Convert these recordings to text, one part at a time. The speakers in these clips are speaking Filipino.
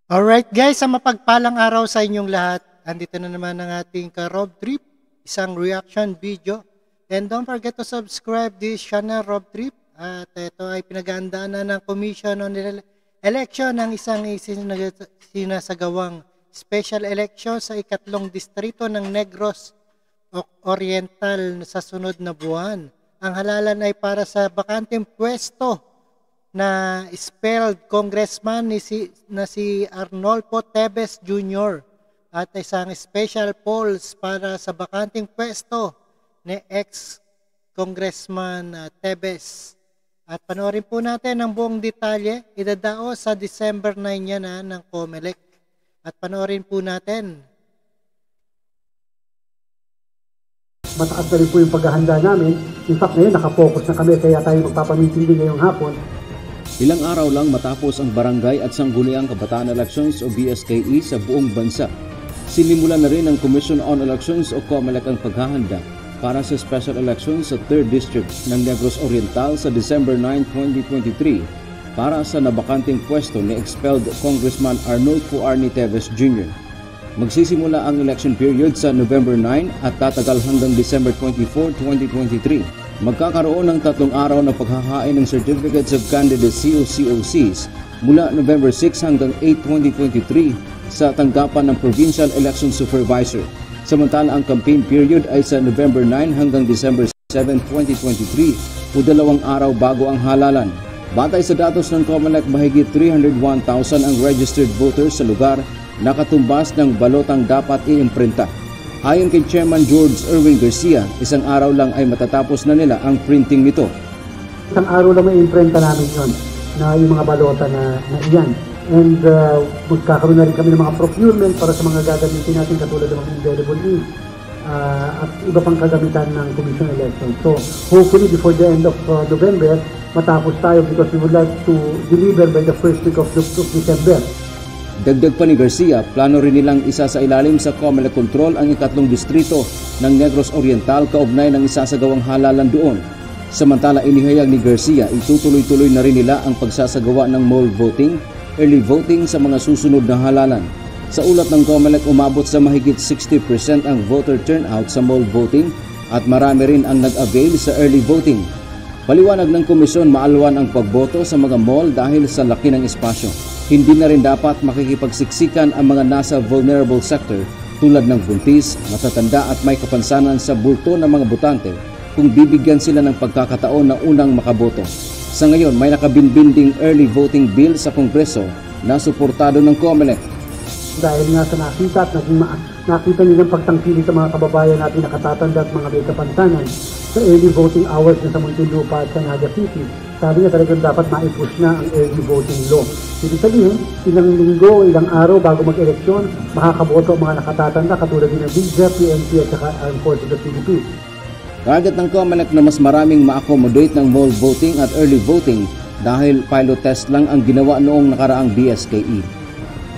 Alright guys, sa mapagpalang araw sa inyong lahat. Andito na naman ang ating ka-Rob Trip, isang reaction video. And don't forget to subscribe this channel, Rob Trip. At ito ay pinag-aandaan na ng Commission on Election ng isang sinasagawang special election sa ikatlong distrito ng Negros Oriental sa sunod na buwan. Ang halalan ay para sa bakanteng pwesto na spelled congressman na si Arnolfo Teves Jr. at isang special polls para sa bakanteng pwesto ni ex-congressman Teves. At panoorin po natin ang buong detalye. Idadao sa December 9 yan ng COMELEC. At panoorin po natin. Mataas na rin po yung paghahanda namin. In fact, ngayon nakafocus na kami kaya tayo magpapamiting din ngayong hapon. Ilang araw lang matapos ang Barangay at Sangguniang Kabataan Elections o BSKE sa buong bansa, sinimula na rin ng Commission on Elections o COMELEC ang paghahanda para sa special elections sa 3rd District ng Negros Oriental sa December 9, 2023 para sa nabakanting pwesto ni expelled Congressman Arnolfo Arnie Teves Jr. Magsisimula ang election period sa November 9 at tatagal hanggang December 24, 2023. Magkakaroon ng 3 araw na paghahain ng Certificates of Candidacy o COCs mula November 6 hanggang 8, 2023 sa tanggapan ng Provincial Election Supervisor. Samantala ang campaign period ay sa November 9 hanggang December 7, 2023 o 2 araw bago ang halalan. Batay sa datos ng COMELEC, mahigit 301,000 ang registered voters sa lugar na katumbas ng balotang dapat iimprinta. Ayon kay Chairman George Erwin Garcia, 1 araw lang ay matatapos na nila ang printing nito. 1 araw lang may imprenta namin yun na yung mga balota na iyan. And magkakaroon na rin kami ng mga procurement para sa mga gagamitin natin katulad ng mga indelible ink at iba pang kagamitan ng Commission Election. So hopefully before the end of November, matapos tayo because we would like to deliver by the first week of December. Dagdag pa ni Garcia, plano rin nilang isa sa ilalim sa COMELEC control ang ikatlong distrito ng Negros Oriental kaugnay ng isasagawang halalan doon. Samantala inihayag ni Garcia, itutuloy-tuloy na rin nila ang pagsasagawa ng mall voting, early voting sa mga susunod na halalan. Sa ulat ng COMELEC, umabot sa mahigit 60% ang voter turnout sa mall voting at marami rin ang nag-avail sa early voting. Paliwanag ng komisyon, maalwan ang pagboto sa mga mall dahil sa laki ng espasyo. Hindi na rin dapat makikipagsiksikan ang mga nasa vulnerable sector tulad ng buntis, matatanda at may kapansanan sa bulto ng mga botante kung bibigyan sila ng pagkakataon na unang makaboto. Sa ngayon, may nakabinbinding early voting bill sa Kongreso na suportado ng COMELEC. Dahil nga sa nakita at nakita nilang pagtangkili sa mga kababayan natin nakatatanda at mga may kapansanan sa early voting hours na sa Muntinlupa at sa Naga City, sabi niya talagang dapat ma-push na ang early voting law. Ibig sabihin, ilang linggo, ilang araw bago mag-eleksyon, makakaboto ang mga nakatatanda katulad din ng BIGA, PNP at saka Armed Forces of the Philippines. Target ng COMELEC na mas maraming ma-accommodate ng mall voting at early voting dahil pilot test lang ang ginawa noong nakaraang BSKE.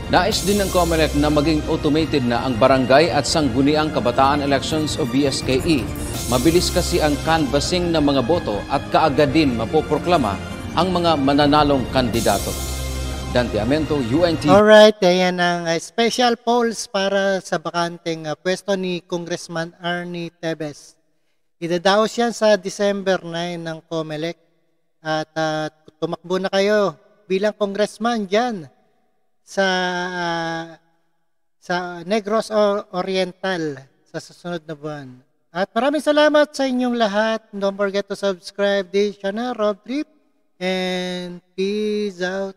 Nais din ng COMELEC na maging automated na ang Barangay at Sangguniang Kabataan Elections o BSKE. Mabilis kasi ang canvassing ng mga boto at kaagad din mapoproklama ang mga mananalong kandidato. Dante Amento, UNT. Alright, ayan ang special polls para sa bakanteng pwesto ni Congressman Arnie Teves. Idadaos yan sa December 9 ng COMELEC at tumakbo na kayo bilang congressman dyan sa Negros Oriental sa susunod na buwan. At maraming salamat sa inyong lahat. Don't forget to subscribe this channel, Rob Trip, and peace out.